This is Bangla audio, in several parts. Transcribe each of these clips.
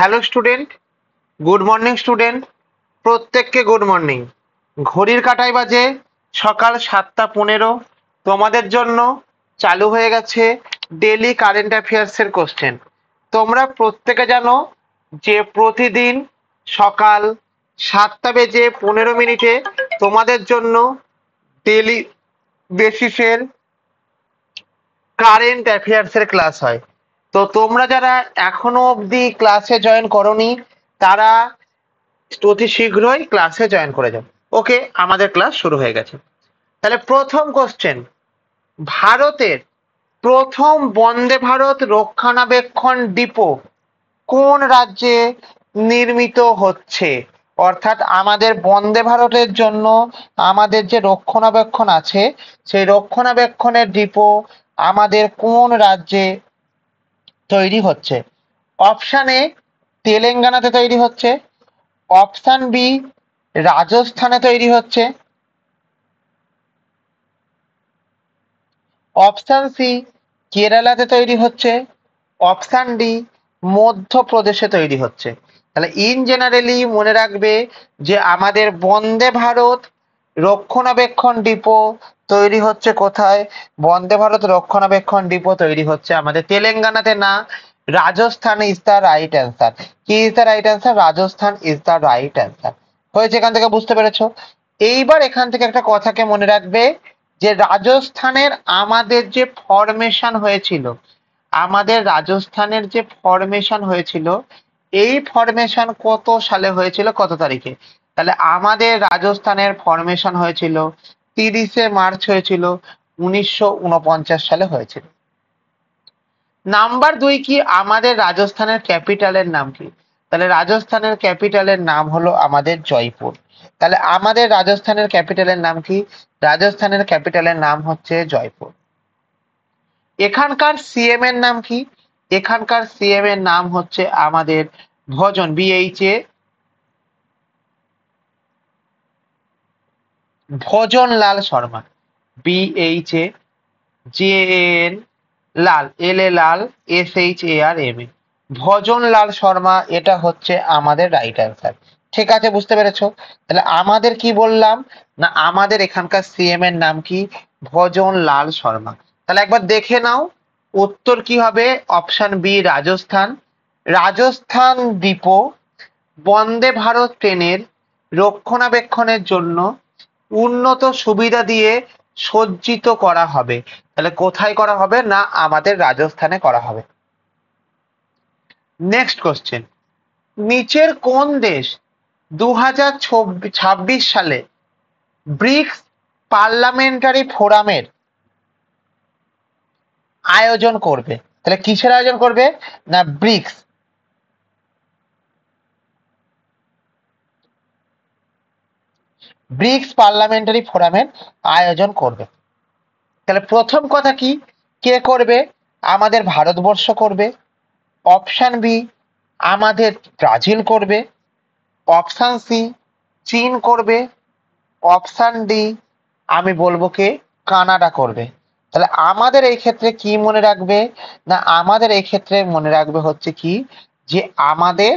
Hello student, good morning student. প্রত্যেককে গুড মর্নিং। ঘড়ির কাঁটায় বাজে সকাল 7:15। তোমাদের জন্য চালু হয়ে গেছে ডেলি কারেন্ট অ্যাফেয়ার্সের কোশ্চেন। তোমরা প্রত্যেকে জানো যে প্রতিদিন সকাল 7:15 তোমাদের জন্য ডেলি বেসিসের কারেন্ট অ্যাফেয়ার্সের ক্লাস হয়। তো তোমরা যারা এখনো অবধি ক্লাসে জয়েন করোনি তারা অতি শীঘ্রই ক্লাসে জয়েন করে যাও। ওকে, আমাদের ক্লাস শুরু হয়ে গেছে। তাহলে প্রথম কোশ্চেন, ভারতের প্রথম বন্দে ভারত রক্ষণাবেক্ষণ ডিপো কোন রাজ্যে নির্মিত হচ্ছে? অর্থাৎ আমাদের বন্দে ভারতের জন্য আমাদের যে রক্ষণাবেক্ষণ আছে সেই রক্ষণাবেক্ষণের ডিপো আমাদের কোন রাজ্যে তৈরি হচ্ছে? অপশন এ তেলেঙ্গানাতে তৈরি হচ্ছে, অপশন বি রাজস্থানে তৈরি হচ্ছে, অপশন সি কেরালাতে তৈরি হচ্ছে, অপশন ডি মধ্যপ্রদেশে তৈরি হচ্ছে। তাহলে ইন জেনারেলি মনে রাখবে যে আমাদের বন্দে ভারত রক্ষণাবেক্ষণ ডিপো তৈরি হচ্ছে কোথায়? বন্দে ভারত রক্ষণাবেক্ষণ ডিপো তৈরি হচ্ছে আমাদের তেলেঙ্গানাতে না, Rajasthan is the right answer. কি is the right answer? Rajasthan is the right answer. হয়েছে? এখান থেকে বুঝতে পেরেছো? এইবার এখান থেকে একটা কথাকে মনে রাখবে যে রাজস্থানের আমাদের যে ফরমেশন হয়েছিল, আমাদের রাজস্থানের যে ফরমেশন হয়েছিল, এই ফরমেশন কত সালে হয়েছিল, কত তারিখে? তাহলে আমাদের রাজস্থানের ফরমেশন হয়েছিল 30শে মার্চ হয়েছিল, 1949 সালে হয়েছিল। নাম্বার 2 কি আমাদের রাজস্থানের ক্যাপিটালের নাম কি? তাহলে রাজস্থানের ক্যাপিটালের নাম হলো আমাদের জয়পুর। তাহলে আমাদের রাজস্থানের ক্যাপিটালের নাম কি? রাজস্থানের ক্যাপিটালের নাম হচ্ছে জয়পুর। এখানকার সিএম এর নাম কি? এখানকার সিএম এর নাম হচ্ছে আমাদের ভজন, বিএইচএ ভজন লাল শর্মা, বিএইচএ জেএন লাল, এল এ লাল, SHARMA, ভজন লাল শর্মা। এটা হচ্ছে আমাদের রাইট অ্যান্সার। ঠিক আছে, বুঝতে পেরেছো? তাহলে আমাদের কি বললাম না, আমাদের এখানকার সিএম এর নাম কি? ভজন লাল শর্মা। তাহলে একবার দেখে নাও উত্তর কি হবে। Option B Rajasthan. Rajasthan depot Vande Bharat ট্রেনের রক্ষণাবেক্ষণের জন্য উন্নত সুবিধা দিয়ে সজ্জিত করা হবে। তাহলে কোথায় করা হবে? না, আমাদের রাজস্থানে করা হবে। নেক্সট কোশ্চেন, নিচের কোন দেশ 2026 সালে ব্রিক্স পার্লামেন্টারি ফোরামের আয়োজন করবে? তাহলে কিসের আয়োজন করবে? না, ব্রিক্স ব্রিক্স পার্লামেন্টারি ফোরামের আয়োজন করবে। তাহলে প্রথম কথা কি, কে করবে? আমাদের ভারতবর্ষ করবে। অপশন বি আমাদের ব্রাজিল করবে, অপশন সি চীন করবে, অপশন ডি আমি বলবো কে, কানাডা করবে। তাহলে আমাদের এই ক্ষেত্রে কি মনে রাখবে? না, আমাদের এই ক্ষেত্রে মনে রাখবে হচ্ছে কি, যে আমাদের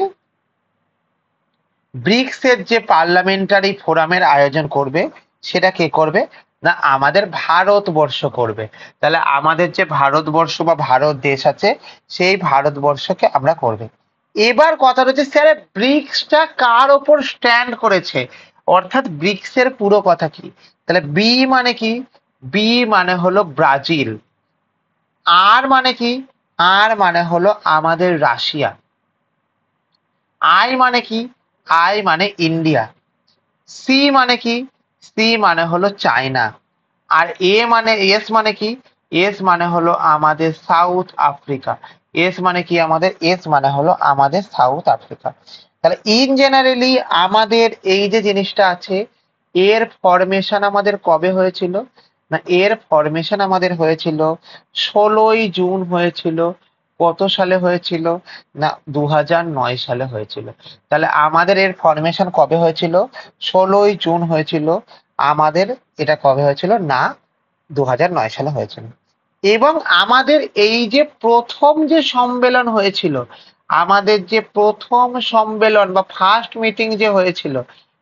ব্রিক্স এর যে পার্লামেন্টারি ফোরামের আয়োজন করবে সেটা কে করবে? না, আমাদের ভারতবর্ষ করবে। তাহলে আমাদের যে ভারতবর্ষ বা ভারত দেশ আছে সেই ভারতবর্ষকে আমরা করবে। এবার কথা হচ্ছে স্যার ব্রিক্সটা কার ওপর স্ট্যান্ড করেছে, অর্থাৎ ব্রিক্স এর পুরো কথা কি? তাহলে বি মানে কি? বি মানে হলো ব্রাজিল। আর মানে কি? আর মানে হলো আমাদের রাশিয়া। আই মানে কি? আই মানে ইন্ডিয়া। সি মানে কি? সি মানে হলো চায়না। আর এ মানে এস মানে কি? এস মানে হলো আমাদের সাউথ আফ্রিকা। এস মানে কি আমাদের? এস মানে হলো আমাদের সাউথ আফ্রিকা। তাহলে ইন জেনারেলি আমাদের এই যে জিনিসটা আছে এর ফরমেশন আমাদের কবে হয়েছিল? না, এর ফরমেশন আমাদের হয়েছিল 16ই জুন হয়েছিল। কত সালে হয়েছিল? না, 2009 সালে হয়েছিল। তাহলে আমাদের এর ফরমেশন কবে হয়েছিল? 16ই জুন হয়েছিল। আমাদের এটা কবে হয়েছিল? না, 2009 সালে হয়েছিল। এবং আমাদের এই যে প্রথম যে সম্মেলন হয়েছিল, আমাদের যে প্রথম সম্মেলন বা ফার্স্ট মিটিং যে হয়েছিল,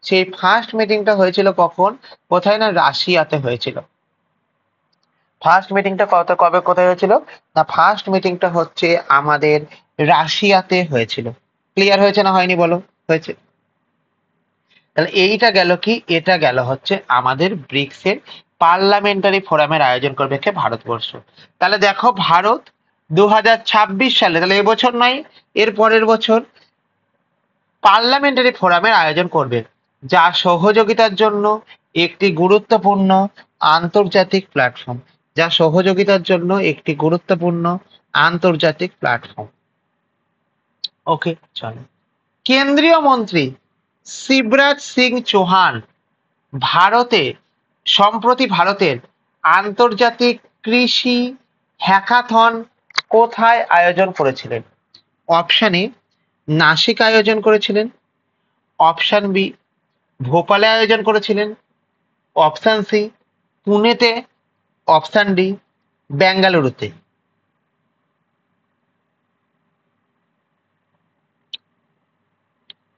সেই ফার্স্ট মিটিংটা হয়েছিল কখন? কোথায়? না রাশিয়াতে হয়েছিল। ফার্স্ট মিটিংটা কবে কোথায় হয়েছিল? না ফার্স্ট মিটিংটা হচ্ছে আমাদের রাশিয়াতে হয়েছিল। ক্লিয়ার হয়েছে না হয়নি বলো? হয়েছে। তাহলে এইটা গেল কি? এটা গেল হচ্ছে আমাদের ব্রিক্স এর পার্লামেন্টারি ফোরামের আয়োজন করবে কে? ভারতবর্ষ। তাহলে দেখো ভারত 2026 সালে, তাহলে এবছর নয় এর পরের বছর, পার্লামেন্টারি ফোরামের আয়োজন করবে, যা সহযোগিতার জন্য একটি গুরুত্বপূর্ণ আন্তর্জাতিক প্ল্যাটফর্ম। যা সহযোগিতার জন্য একটি গুরুত্বপূর্ণ আন্তর্জাতিক প্ল্যাটফর্ম। ওকে, চলো। কেন্দ্রীয় মন্ত্রী শিবরাজ সিং চৌহান সম্প্রতি ভারতের আন্তর্জাতিক কৃষি হ্যাকাথন কোথায় আয়োজন করেছিলেন? অপশন এ নাসিক আয়োজন করেছিলেন, অপশন বি ভোপালে আয়োজন করেছিলেন, অপশন সি পুনেতে, অপশন ডি বেঙ্গালুরুতে।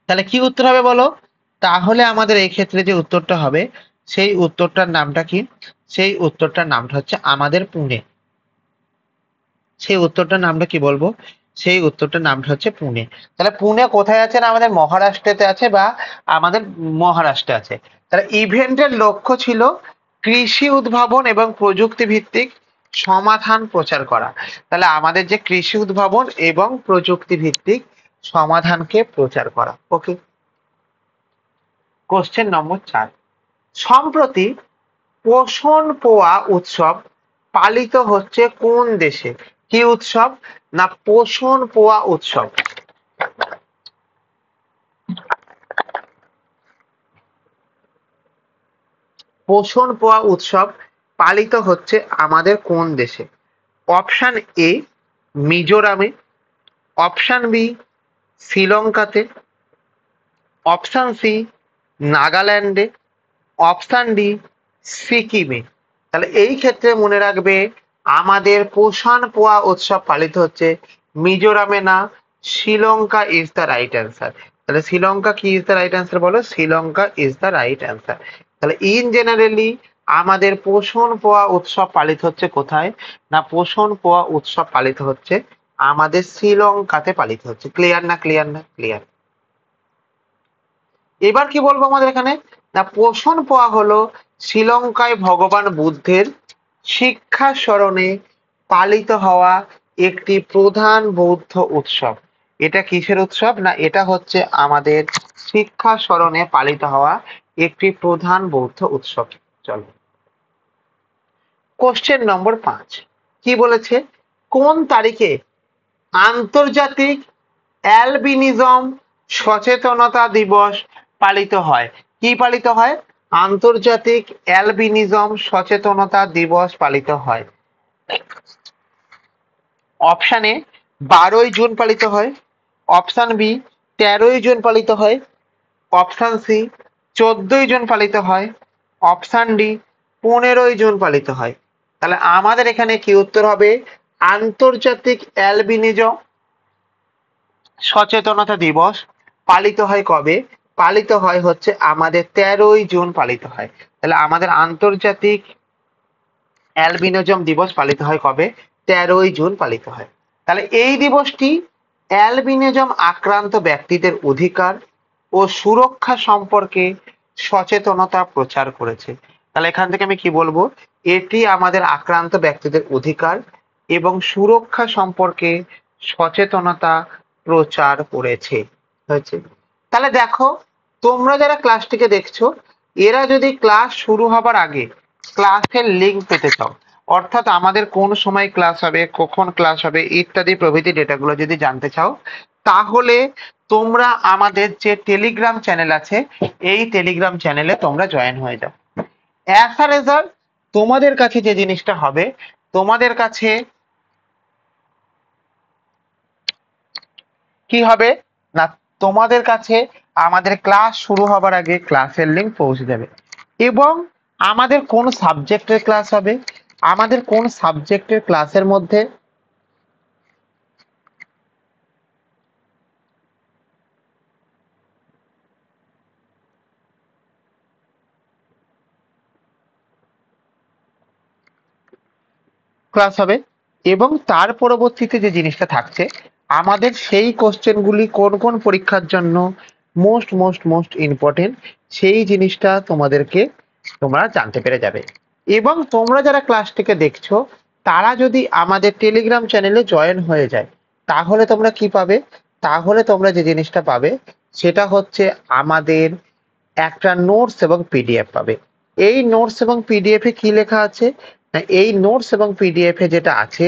তাহলে কি উত্তর হবে বলো? তাহলে আমাদের এই ক্ষেত্রে যে উত্তরটা হবে, সেই উত্তরটার নামটা কি? সেই উত্তরটার নামটা হচ্ছে আমাদের পুনে। সেই উত্তরটার নামটা কি বলবো? সেই উত্তরটার নামটা হচ্ছে পুনে। তাহলে পুনে কোথায় আছে? না আমাদের মহারাষ্ট্রেতে আছে, বা আমাদের মহারাষ্ট্রে আছে। তাহলে ইভেন্টের লক্ষ্য ছিল কৃষি উদ্ভাবন এবং প্রযুক্তি ভিত্তিক সমাধান প্রচার করা। তাহলে আমাদের যে কৃষি উদ্ভাবন এবং প্রযুক্তি ভিত্তিক সমাধানকে প্রচার করা। ওকে, কোশ্চেন নম্বর 4। সম্প্রতি পোষণ পোয়া উৎসব পালিত হচ্ছে কোন দেশে? কি উৎসব? না পোষণ পোয়া উৎসব। পোষণ পোয়া উৎসব পালিত হচ্ছে আমাদের কোন দেশে? অপশন এ মিজোরামে, অপশন বি শ্রীলঙ্কাতে, অপশন সি নাগাল্যান্ডে, অপশন ডি সিকিমে। তাহলে এই ক্ষেত্রে মনে রাখবে আমাদের পোষণ পোয়া উৎসব পালিত হচ্ছে মিজোরামে না, Sri Lanka is the right answer. তাহলে শ্রীলঙ্কা কি ইজ দ্য রাইট অ্যান্সার বলো? Sri Lanka is the right answer. তাহলে ইন জেনারেলি আমাদের পোষণ পোয়া উৎসব পালিত হচ্ছে কোথায়? না পোষণ পোয়া উৎসব পালিত হচ্ছে আমাদের শ্রীলঙ্কাতে পালিত হচ্ছে। ক্লিয়ার না? ক্লিয়ার না? ক্লিয়ার। এবার কি বলবো আমাদের এখানে? না পোষণ পোয়া হলো শ্রীলঙ্কায় ভগবান বুদ্ধের শিক্ষা স্মরণে পালিত হওয়া একটি প্রধান বৌদ্ধ উৎসব। এটা কিসের উৎসব? না এটা হচ্ছে আমাদের শিক্ষা স্মরণে পালিত হওয়া একটি প্রধান বৌদ্ধ উৎসব। চলো, কোশ্চেন নম্বর 5 কি বলেছে? কোন তারিখে আন্তর্জাতিক অ্যালবিনিজম সচেতনতা দিবস পালিত হয়? কি পালিত হয়? আন্তর্জাতিক অ্যালবিনিজম সচেতনতা দিবস পালিত হয়। অপশন এ 12ই জুন পালিত হয়, অপশন বি 13ই জুন পালিত হয়, অপশন সি 14ই জুন পালিত হয়, অপশন ডি 15ই জুন পালিত হয়। তাহলে আমাদের এখানে কি উত্তর হবে? আন্তর্জাতিক অ্যালবিনিজম সচেতনতা দিবস পালিত হয় কবে? পালিত হয় হচ্ছে আমাদের 13ই জুন পালিত হয়। তাহলে আমাদের আন্তর্জাতিক অ্যালবিনিজম দিবস পালিত হয় কবে? 13ই জুন পালিত হয়। তাহলে এই দিবসটি অ্যালবিনিজম আক্রান্ত ব্যক্তিদের অধিকার ও সুরক্ষা সম্পর্কে সচেতনতা প্রচার করেছে। তাহলে এখান থেকে আমি কি বলবো? এটি আমাদের আক্রান্ত ব্যক্তিদের অধিকার এবং সুরক্ষা সম্পর্কে সচেতনতা প্রচার করেছে। হয়েছে। তাহলে দেখো, তোমরা যারা ক্লাসটিকে দেখছো, এরা যদি ক্লাস শুরু হবার আগে ক্লাসের লিঙ্ক পেতে চাও, অর্থাৎ আমাদের কোন সময় ক্লাস হবে, কখন ক্লাস হবে ইত্যাদি প্রভৃতি ডেটাগুলো যদি জানতে চাও, তাহলে তোমরা আমাদের যে টেলিগ্রাম চ্যানেল আছে, এই টেলিগ্রাম চ্যানেলে তোমরা জয়েন হয়ে যাও। অ্যাজ আ রেজাল্ট তোমাদের কাছে যে জিনিসটা হবে, তোমাদের কাছে কি হবে? না তোমাদের কাছে আমাদের ক্লাস শুরু হবার আগে ক্লাসের লিঙ্ক পৌঁছে যাবে। এবং আমাদের কোন সাবজেক্টের ক্লাস হবে, আমাদের কোন সাবজেক্টের ক্লাসের মধ্যে ক্লাস হবে। এবং তার পরবর্তীতে যে জিনিসটা থাকছে, আমাদের সেই কোশ্চেনগুলি কোন কোন পরীক্ষার জন্য মোস্ট মোস্ট মোস্ট ইম্পর্টেন্ট, সেই জিনিসটা তোমাদেরকে তোমরা জানতে পেরে যাবে। এবং তোমরা যারা ক্লাসটিকে দেখছো তারা যদি আমাদের টেলিগ্রাম চ্যানেলে জয়েন হয়ে যায়, তাহলে তোমরা কি পাবে? তাহলে তোমরা যে জিনিসটা পাবে সেটা হচ্ছে আমাদের একটা নোটস এবং পিডিএফ পাবে। এই নোটস এবং পিডিএফ এ কি লেখা আছে না, এই নোটস এবং পিডিএফ এ যেটা আছে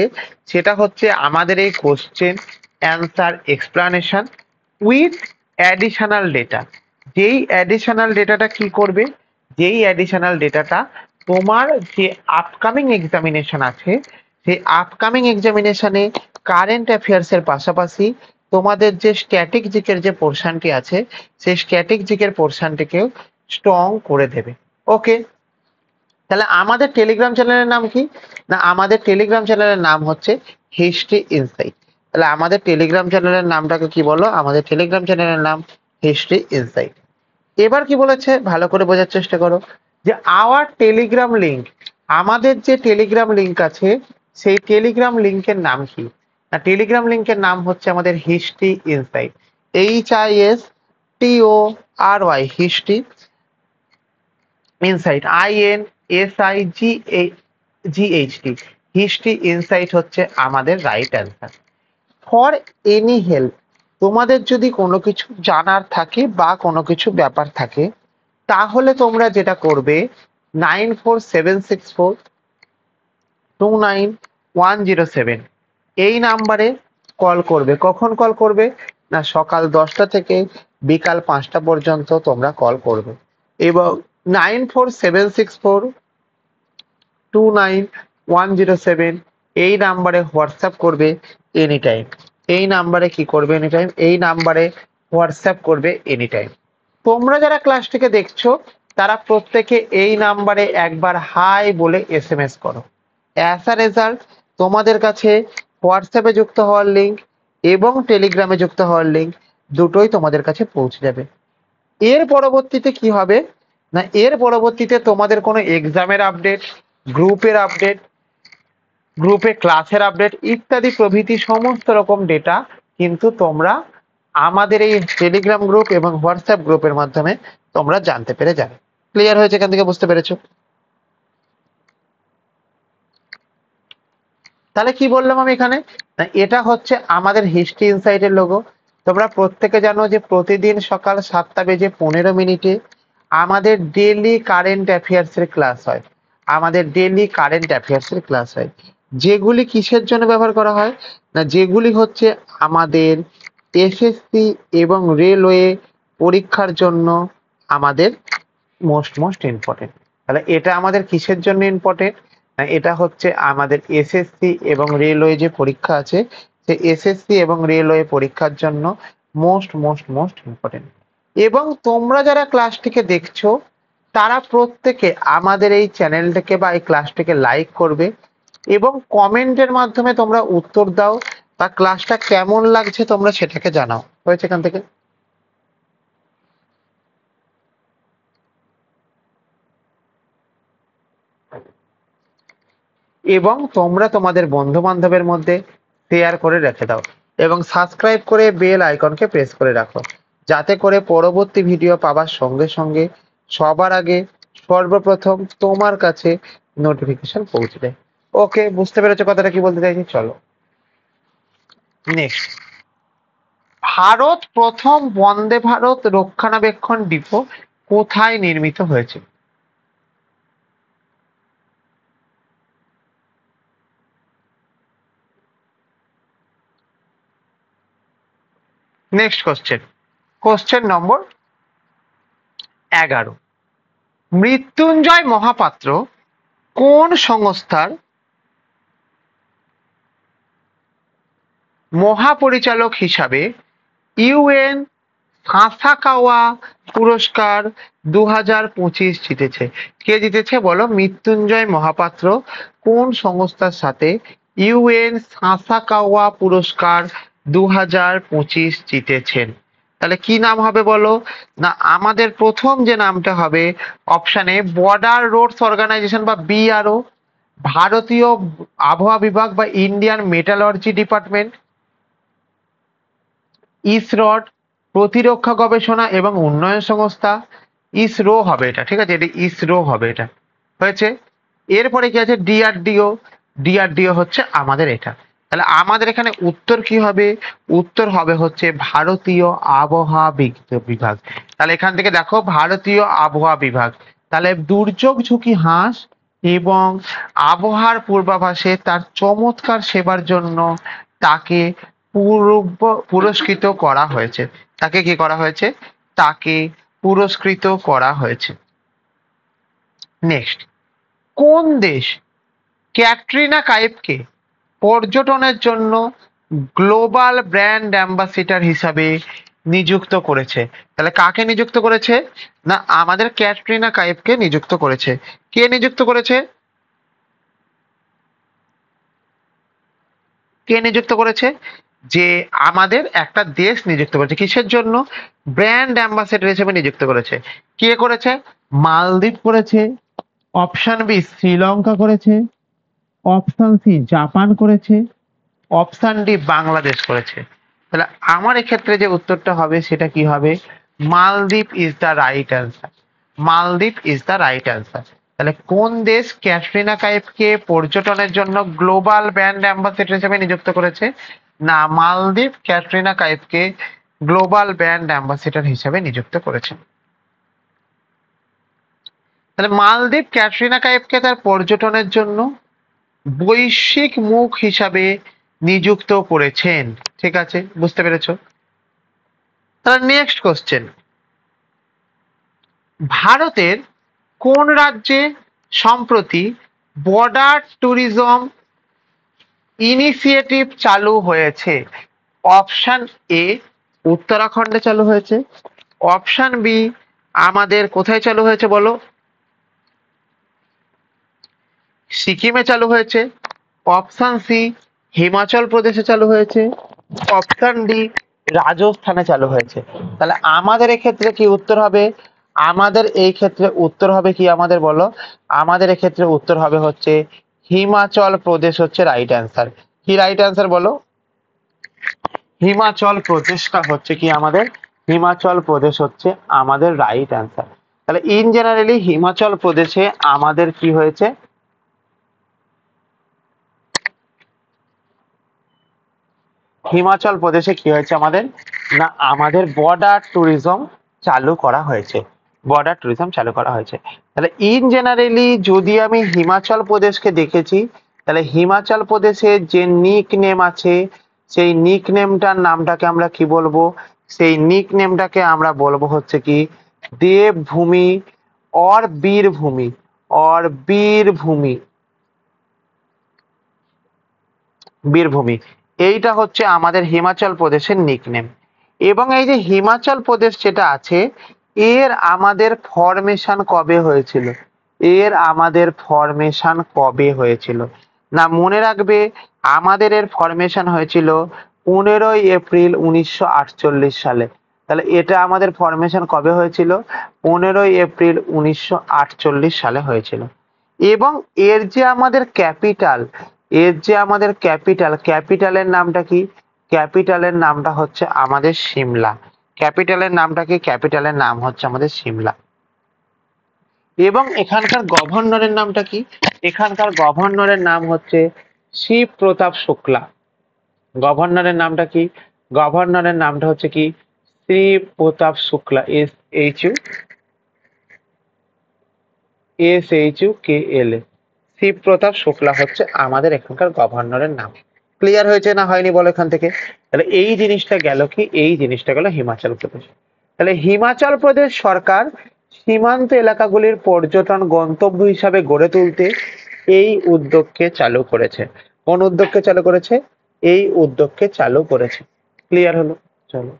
সেটা হচ্ছে আমাদের এই question answer explanation with additional data. যেই অ্যাডিশনাল ডেটাটা কি করবে, যেই অ্যাডিশনাল ডেটাটা তোমার যে আপকামিং এক্সামিনেশন আছে, সেই আপকামিং এক্সামিনেশনে কারেন্ট অ্যাফেয়ার্স এর পাশাপাশি তোমাদের যে স্ট্যাটিক জিকের যে পোর্শনটি আছে, সেই স্ট্যাটিক জিকের পোর্শনটিকেও স্ট্রং করে দেবে। ওকে, তাহলে আমাদের টেলিগ্রাম চ্যানেলের নাম কি না, আমাদের টেলিগ্রাম চ্যানেলের নাম হচ্ছে হিস্ট্রি ইনসাইট। তাহলে আমাদের টেলিগ্রাম চ্যানেলের নামটাকে কি বলো? আমাদের টেলিগ্রাম চ্যানেলের নাম হিস্ট্রি ইনসাইট। এবার কি বলেছে ভালো করে বোঝার চেষ্টা করো, যে আওয়ার টেলিগ্রাম লিংক, আমাদের যে টেলিগ্রাম লিংক আছে সেই টেলিগ্রাম লিংকের নাম কি না, টেলিগ্রাম লিংকের নাম হচ্ছে আমাদের history insight. HISTORY history insight, INSIGHT history insight হচ্ছে আমাদের right answer. For any help, তোমাদের যদি কোনো কিছু জানার থাকে বা কোনো কিছু ব্যাপার থাকে, তাহলে তোমরা যেটা করবে 9476429107 এই নাম্বারে কল করবে। কখন কল করবে না, সকাল 10টা থেকে বিকাল 5টা পর্যন্ত তোমরা কল করবে। এবং 9476429107 এই নাম্বারে হোয়াটসঅ্যাপ করবে এনি টাইম। এই নাম্বারে কি করবে এনি টাইম, এই নাম্বারে হোয়াটসঅ্যাপ করবে এনি টাইম। তোমরা যারা ক্লাসটিকে দেখছো তারা প্রত্যেকে এই নাম্বারে একবার হাই বলে এসএমএস করো। অ্যাজ আ রেজাল্ট তোমাদের কাছে হোয়াটসঅ্যাপে যুক্ত হওয়ার লিঙ্ক এবং টেলিগ্রামে যুক্ত হওয়ার লিঙ্ক দুটোই তোমাদের কাছে পৌঁছে যাবে। এর পরবর্তীতে কি হবে না, এর পরবর্তীতে তোমাদের কোনো এক্সামের আপডেট, গ্রুপের আপডেট, গ্রুপে ক্লাসের আপডেট ইত্যাদি প্রভৃতি সমস্ত রকম ডেটা কিন্তু তোমরা আমাদের এই টেলিগ্রাম গ্রুপ এবং হোয়াটসঅ্যাপ গ্রুপের মাধ্যমে তোমরা জানতে পেরে যাবে। ক্লিয়ার হয়েছে? এখান থেকে বুঝতে পেরেছো? তাহলে কি বললাম আমি এখানে না, এটা হচ্ছে আমাদের হিস্ট্রি ইনসাইটের লোগো। তোমরা প্রত্যেকে জানো যে প্রতিদিন সকাল 7:15 আমাদের ডেইলি কারেন্ট অ্যাফেয়ার্স এর ক্লাস হয়। আমাদের ডেইলি কারেন্ট অ্যাফেয়ার্স এর ক্লাস হয়, যেগুলি কিসের জন্য ব্যবহার করা হয় না, যেগুলি হচ্ছে আমাদের এসএসসি এবং রেলওয়ে পরীক্ষার জন্য আমাদের মোস্ট মোস্ট ইম্পর্টেন্ট। তাহলে এটা আমাদের কিসের জন্য ইম্পর্টেন্ট না, এটা হচ্ছে আমাদের এসএসসি এবং রেলওয়ে যে পরীক্ষা আছে, সেই এসএসসি এবং রেলওয়ে পরীক্ষার জন্য মোস্ট মোস্ট মোস্ট ইম্পর্টেন্ট। এবং তোমরা যারা ক্লাসটিকে দেখছো তারা প্রত্যেকে আমাদের এই চ্যানেলটাকে বা এই ক্লাসটিকে লাইক করবে এবং কমেন্টের মাধ্যমে তোমরা উত্তর দাও বা ক্লাসটা কেমন লাগছে তোমরা সেটাকে জানাও। হয়েছে এখান থেকে? এবং তোমরা তোমাদের বন্ধু বান্ধবের মধ্যে শেয়ার করে রেখে দাও এবং সাবস্ক্রাইব করে বেল আইকনকে প্রেস করে রাখো, যাতে করে পরবর্তী ভিডিও পাওয়ার সঙ্গে সঙ্গে সবার আগে সর্বপ্রথম তোমার কাছে নোটিফিকেশন পৌঁছে যায়। ওকে, বুঝতে পেরেছো কথাটা কি বলতে চাইছি? চলো নেক্সট। ভারত প্রথম বন্দে ভারত রক্ষণাবেক্ষণ ডিপো কোথায় নির্মিত হয়েছে? Next question, question number 11। Mrityunjay Mohapatra কোন সংস্থার মহাপরিচালক হিসাবে ইউএন সাসাকাওয়া পুরস্কার 2025 জিতেছে? কে জিতেছে বলো? মৃত্যুঞ্জয় মহাপাত্র কোন সংস্থার সাথে ইউএন সাসাকাওয়া পুরস্কার 2025 জিতেছেন? তাহলে কি নাম হবে বলো না, আমাদের প্রথম যে নামটা হবে অপশানে বর্ডার রোডস অর্গানাইজেশন বা BRO, ভারতীয় আবহাওয়া বিভাগ বা ইন্ডিয়ান মেটালর্জি ডিপার্টমেন্ট, ইসরড প্রতিরক্ষা গবেষণা এবং উন্নয়ন সংস্থা, ইসরো হবে এটা, ঠিক আছে, এটা ইসরো হবে এটা হয়েছে। এরপরে কি আছে, ডিআরডিও, ডিআরডিও হচ্ছে আমাদের এটা। তাহলে আমাদের এখানে উত্তর কি হবে, উত্তর হবে হচ্ছে ভারতীয় আবহাওয়া বিভাগ। তাহলে এখান থেকে দেখো ভারতীয় আবহাওয়া বিভাগ, তাহলে দুর্যোগ ঝুঁকি হ্রাস এবং আবহাওয়ার পূর্বাভাসে তার চমৎকার সেবার জন্য তাকে পুরস্কৃত করা হয়েছে। তাকে কি করা হয়েছে, তাকে পুরস্কৃত করা হয়েছে। নেক্সট, কোন দেশ ক্যাটরিনা কাইফকে পর্যটনের জন্য গ্লোবাল ব্র্যান্ড অ্যাম্বাসিডর হিসাবে নিযুক্ত করেছে? তাহলে কাকে নিযুক্ত করেছে, না আমাদের ক্যাটরিনা কাইফকে নিযুক্ত করেছে। কে নিযুক্ত করেছে, কে নিযুক্ত করেছে, যে আমাদের একটা দেশ নিযুক্ত করেছে, কিসের জন্য, ব্র্যান্ড অ্যাম্বাসেডর হিসেবে নিযুক্ত করেছে। কে করেছে, মালদ্বীপ করেছে, অপশন বি শ্রীলঙ্কা করেছে, অপশন সি জাপান করেছে, অপশন ডি বাংলাদেশ করেছে। তাহলে আমার এক্ষেত্রে যে উত্তরটা হবে সেটা কি হবে, মালদ্বীপ ইজ দ্য রাইট অ্যান্সার। মালদ্বীপ ইজ দ্য রাইট অ্যান্সার। তাহলে কোন দেশ ক্যাটরিনা কাইফকে পর্যটনের জন্য গ্লোবাল ব্র্যান্ড অ্যাম্বাসেডর হিসেবে নিযুক্ত করেছে, না মালদ্বীপ ক্যাটরিনা কাইফকে গ্লোবাল ব্র্যান্ড অ্যাম্বাসেডর হিসেবে নিযুক্ত করেছে। তাহলে মালদ্বীপ ক্যাটরিনা কাইফকে তার পর্যটনের জন্য বৈশ্বিক মুখ হিসাবে নিযুক্ত করেছেন। ঠিক আছে, বুঝতে পেরেছো? তাহলে নেক্সট কোশ্চেন, ভারতের কোন রাজ্যে সম্প্রতি বর্ডার ট্যুরিজম ইনিশিয়েটিভ চালু হয়েছে? অপশন এ উত্তরাখণ্ডে চালু হয়েছে, অপশন বি আমাদের কোথায় চালু হয়েছে বলো, সিকিমে চালু হয়েছে, অপশন সি হিমাচল প্রদেশে চালু হয়েছে, অপশন ডি রাজস্থানে চালু হয়েছে। তাহলে আমাদের এক্ষেত্রে কি উত্তর হবে, আমাদের এই ক্ষেত্রে উত্তর হবে কি আমাদের বলো, আমাদের এক্ষেত্রে উত্তর হবে হচ্ছে হিমাচল প্রদেশ হচ্ছে রাইট অ্যান্সার। কি রাইট অ্যান্সার বলো, হিমাচল প্রদেশটা হচ্ছে কি আমাদের, হিমাচল প্রদেশ হচ্ছে আমাদের রাইট অ্যান্সার। তাহলে ইন জেনারেলি হিমাচল প্রদেশে আমাদের কি হয়েছে, হিমাচল প্রদেশে কি হয়েছে আমাদের, না আমাদের বর্ডার ট্যুরিজম চালু করা হয়েছে, বর্ডার ট্যুরিজম চালু করা হয়েছে। তাহলে ইন জেনারেলি যদি আমি হিমাচল প্রদেশকে দেখেছি, তাহলে হিমাচল প্রদেশের যে নিক নেম আছে সেই নিক নেমটার নামটাকে আমরা কি বলবো, সেই নিক নেমটাকে আমরা বলবো হচ্ছে কি দেবভূমি অর বীরভূমি, অর বীরভূমি, বীরভূমি। এইটা হচ্ছে আমাদের হিমাচল প্রদেশের নিকনেম। এবং এই যে হিমাচল প্রদেশ যেটা আছে এর আমাদের ফরমেশন কবে হয়েছিল, এর আমাদের ফরমেশন কবে হয়েছিল, না মনে রাখবে আমাদের এর ফরমেশন হয়েছিল 15 এপ্রিল 1948 সালে। তাহলে এটা আমাদের ফরমেশন কবে হয়েছিল, 15 এপ্রিল 1948 সালে হয়েছিল। এবং এর যে আমাদের ক্যাপিটাল, এর যে আমাদের ক্যাপিটাল, ক্যাপিটালের নামটা কি, ক্যাপিটালের নামটা হচ্ছে আমাদের সিমলা। ক্যাপিটালের নামটা কি, ক্যাপিটালের নাম হচ্ছে আমাদের সিমলা। এবং এখানকার গভর্নরের নামটা কি, এখানকার গভর্নরের নাম হচ্ছে শিব প্রতাপ শুক্লা। গভর্নরের নামটা কি, গভর্নরের নামটা হচ্ছে কি শ্রী প্রতাপ শুক্লা, SHUKL, শিব প্রতাপ শুক্লা হচ্ছে আমাদের এখানকার গভর্নরের নাম। ক্লিয়ার হয়েছে না হয়নি বলো এখান থেকে? তাহলে এই জিনিসটা গেল কি, এই জিনিসটা গেল হিমাচল প্রদেশ। তাহলে হিমাচল প্রদেশ সরকার সীমান্ত এলাকাগুলির পর্যটন গন্তব্য হিসাবে গড়ে তুলতে এই উদ্যোগকে চালু করেছে। কোন উদ্যোগকে চালু করেছে, এই উদ্যোগকে চালু করেছে। ক্লিয়ার হলো? চলো,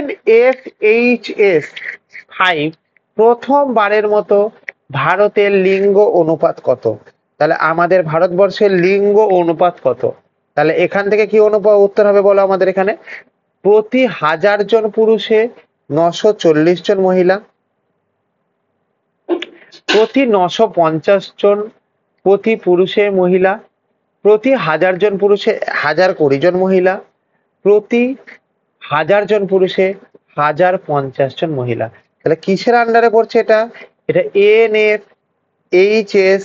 NFHS-5 প্রথমবারের মতো ভারতের লিঙ্গ অনুপাত কত? তাহলে আমাদের ভারতবর্ষের লিঙ্গ অনুপাত কত? তাহলে এখান থেকে কি উত্তর হবে বলো আমাদের এখানে, প্রতি 1000 জন পুরুষে 940 জন মহিলা, প্রতি 950 জন প্রতি পুরুষে মহিলা, প্রতি 1000 জন পুরুষে 1020 জন মহিলা, প্রতি 1000 জন পুরুষে 1050 জন মহিলা। তাহলে কিসের আন্ডারে পড়ছে এটা? এটা ANFHS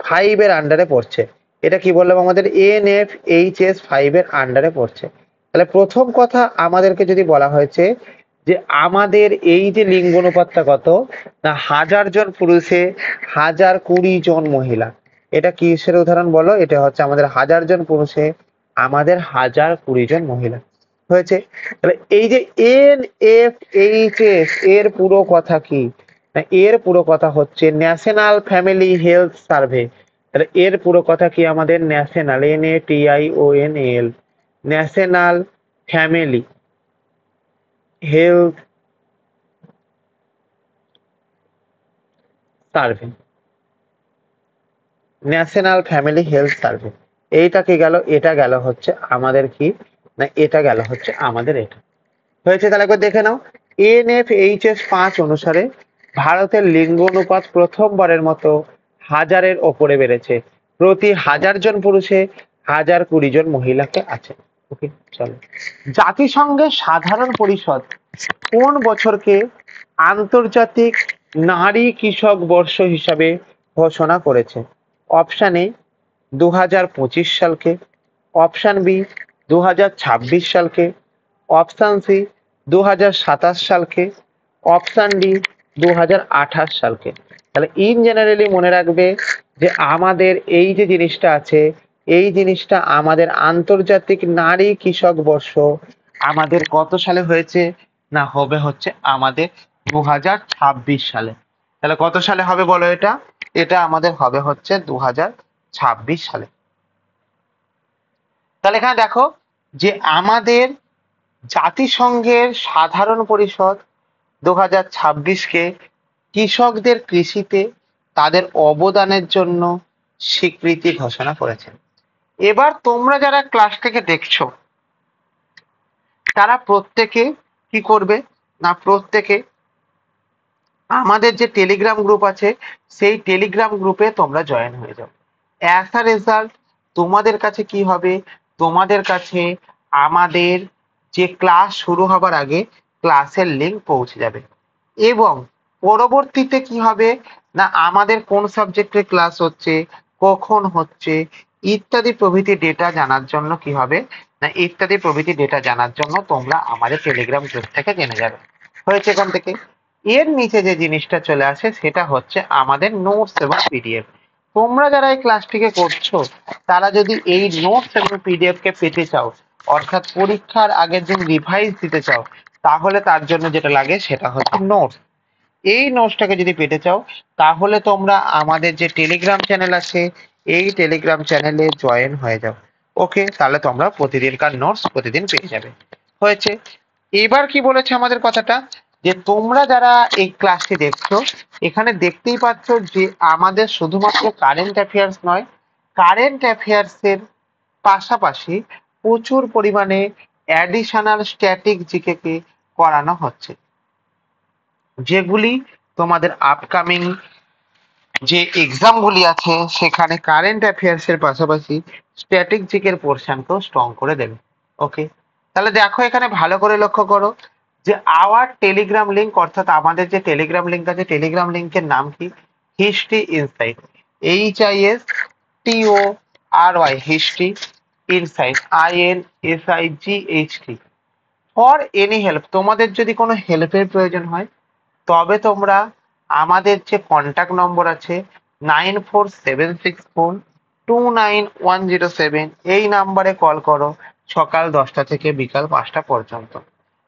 5 এর আন্ডারে পড়ছে। এটা কি বললাম? আমাদের ANFHS 5 এর আন্ডারে পড়ছে। তাহলে প্রথম কথা আমাদেরকে যদি বলা হয়েছে যে আমাদের এই যে লিঙ্গ অনুপাতটা কত, না 1000 জন পুরুষে 1020 জন মহিলা। এটা কিসের উদাহরণ বলো? এটা হচ্ছে আমাদের 1000 জন পুরুষে আমাদের 1020 জন মহিলা হয়েছে। তাহলে এই যে NFHS এর পুরো কথা কি? না এর পুরো কথা হচ্ছে ন্যাশনাল ফ্যামিলি হেলথ সার্ভে। তাহলে এর পুরো কথা কি? আমাদের national, NATIONAL, national family health survey, national family health survey. এইটা কি গেল? এটা গেল হচ্ছে আমাদের কি, না এটা গেল হচ্ছে আমাদের এটা হয়েছে। তাহলে একবার দেখে নাও, NFHS 5 অনুসারে ভারতের লিঙ্গ অনুপাত প্রথমবারের মতো 1000-এর ওপরে বেড়েছে। প্রতি 1000 জন পুরুষে 1020 জন মহিলাকে আছে। ওকে, চলো। জাতিসংঘের সাধারণ পরিষদ কোন বছরকে আন্তর্জাতিক নারী কৃষক বর্ষ হিসাবে ঘোষণা করেছে? Option A 2025 Salkia, option B 2026 Salkia, option C 2027 Salkia, option D 2028 সালকে। তাহলে ইন জেনারেলি মনে রাখবে যে আমাদের এই যে জিনিসটা আছে, এই জিনিসটা আমাদের আন্তর্জাতিক নারী কৃষক বর্ষ আমাদের কত সালে হয়েছে? না হবে হচ্ছে আমাদের 2026 সালে। তাহলে কত সালে হবে বলো এটা? এটা আমাদের হবে হচ্ছে 2026 সালে। তাহলে এখানে দেখো যে আমাদের জাতিসংঘের সাধারণ পরিষদ 2026-কে কৃষকদের কৃষিতে তাদের অবদানের জন্য স্বীকৃতি ঘোষণা করেছে। এবার তোমরা যারা ক্লাসটাকে দেখছো তারা প্রত্যেকে কি করবে? না প্রত্যেকে আমাদের যে টেলিগ্রাম গ্রুপ আছে সেই টেলিগ্রাম গ্রুপে তোমরা জয়েন হয়ে যাও। অ্যাজ আ রেজাল্ট তোমাদের কাছে কি হবে? তোমাদের কাছে আমাদের যে ক্লাস শুরু হবার আগে ক্লাসের লিংক পৌঁছে যাবে এবং পরবর্তীতে কি হবে? না আমাদের কোন সাবজেক্টের ক্লাস হচ্ছে, কখন হচ্ছে ইত্যাদি প্রভৃতি ডেটা জানার জন্য কি হবে? না ইত্যাদি প্রভৃতি ডেটা জানার জন্য তোমরা আমাদের টেলিগ্রাম গ্রুপ থেকে জেনে যাবে। হয়েছে এখান থেকে। এর নিচে যে জিনিসটা চলে আসে সেটা হচ্ছে আমাদের নোটস এবং পিডিএফ। তোমরা যারা এই ক্লাসটিকে করছো তারা যদি এই নোটস এবং পিডিএফ কে পেতে চাও, অর্থাৎ পরীক্ষার আগের দিন রিভাইজ দিতে চাও, তাহলে তার জন্য যেটা লাগে সেটা হচ্ছে নোটস। এই নোটসটাকে যদি পেতে চাও তাহলে তোমরা আমাদের যে টেলিগ্রাম চ্যানেল আছে এই টেলিগ্রাম চ্যানেলে জয়েন হয়ে যাও। ওকে, তাহলে তোমরা প্রতিদিনকার নোটস প্রতিদিন পেয়ে যাবে। হয়েছে। এবার কি বলেছে আমাদের কথাটা, যে তোমরা যারা এই ক্লাসটি দেখছো এখানে দেখতেই পাচ্ছ যে আমাদের শুধুমাত্র কারেন্ট অ্যাফেয়ার্স নয়, কারেন্ট অ্যাফেয়ার্স এর পাশাপাশি প্রচুর পরিমাণে অ্যাডিশনাল স্ট্যাটিক জিকে কে করানো হচ্ছে, যেগুলি তোমাদের আপকামিং যে এক্সাম গুলি আছে সেখানে কারেন্ট অ্যাফেয়ার্স এর পাশাপাশি স্ট্যাটিক জিকের পোর্শনকেও স্ট্রং করে দেবে। ওকে, তাহলে দেখো এখানে ভালো করে লক্ষ্য করো যে আওয়ার টেলিগ্রাম লিংক, অর্থাৎ আমাদের যে টেলিগ্রাম লিংক আছে টেলিগ্রাম লিংকের নাম কি? History insight, HISTORY, history insight, INSIGHT। For any help, তোমাদের যদি কোনো হেল্পের প্রয়োজন হয় তবে তোমরা আমাদের যে কন্ট্যাক্ট নম্বর আছে 9476429107 এই নাম্বারে কল করো সকাল 10টা থেকে বিকাল 5টা পর্যন্ত,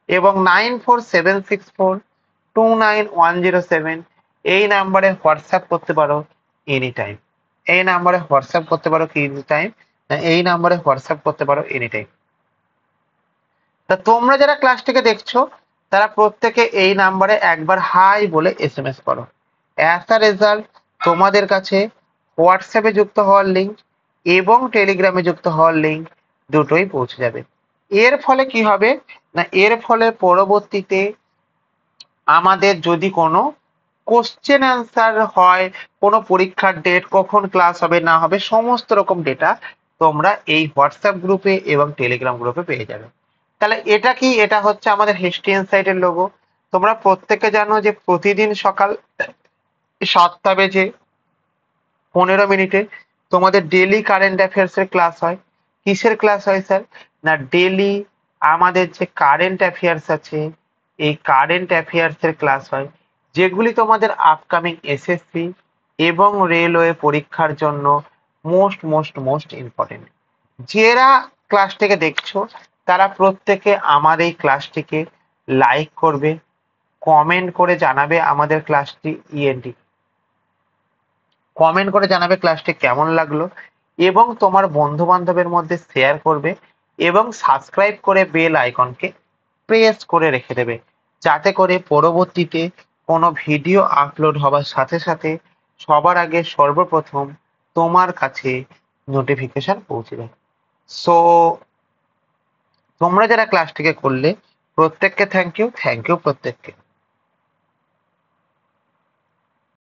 এবং 9476429107 এই নাম্বারে হোয়াটসঅ্যাপ করতে পারো এনি টাইম। এই নাম্বারে হোয়াটসঅ্যাপ করতে পারো কি এনি টাইম? এই নাম্বারে হোয়াটসঅ্যাপ করতে পারো এনি টাইম। তা তোমরা যারা ক্লাসটিকে দেখছো তারা প্রত্যেকে এই নাম্বারে একবার হাই বলে SMS করো। অ্যাজ আ রেজাল্ট তোমাদের কাছে হোয়াটসঅ্যাপে যুক্ত হওয়ার লিঙ্ক এবং টেলিগ্রামে যুক্ত হওয়ার লিঙ্ক দুটোই পৌঁছে যাবে। এর ফলে কি হবে? না এর ফলে পরবর্তীতে আমাদের যদি কোনো কোশ্চেন অ্যান্সার হয়, কোনো পরীক্ষার ডেট, কখন ক্লাস হবে না হবে, সমস্ত রকম ডেটা তোমরা এই হোয়াটসঅ্যাপ গ্রুপে এবং টেলিগ্রাম গ্রুপে পেয়ে যাবে। তাহলে এটা কি? এটা হচ্ছে আমাদের হিস্ট্রি ইনসাইটের লোগো। তোমরা প্রত্যেকে জানো যে প্রতিদিন সকাল 7:15 তোমাদের ডেলি কারেন্ট অ্যাফেয়ার্স এর ক্লাস হয়। কিসের ক্লাস হয় স্যার? না, ডেলি আমাদের যে কারেন্ট অ্যাফেয়ার্স আছে, এই কারেন্ট অ্যাফেয়ার্স এর ক্লাস হয়, যেগুলি তোমাদের আপকামিং এসএসসি এবং রেলওয়ে পরীক্ষার জন্য মোস্ট মোস্ট মোস্ট ইম্পর্টেন্ট। যারা ক্লাসটিকে দেখছো তারা প্রত্যেকে আমার এই ক্লাসটিকে লাইক করবে, কমেন্ট করে জানাবে আমাদের ক্লাসটি ইএনটি, কমেন্ট করে জানাবে ক্লাসটি কেমন লাগলো, এবং তোমার বন্ধু বান্ধবের মধ্যে শেয়ার করবে এবং সাবস্ক্রাইব করে বেল আইকনকে প্রেস করে রেখে দেবে, যাতে করে পরবর্তীতে কোনো ভিডিও আপলোড হবার সাথে সাথে সবার আগে সর্বপ্রথম তোমার কাছে নোটিফিকেশন পৌঁছে যায়। সো তোমরা যারা ক্লাসটিকে করলে প্রত্যেককে থ্যাংক ইউ প্রত্যেককে।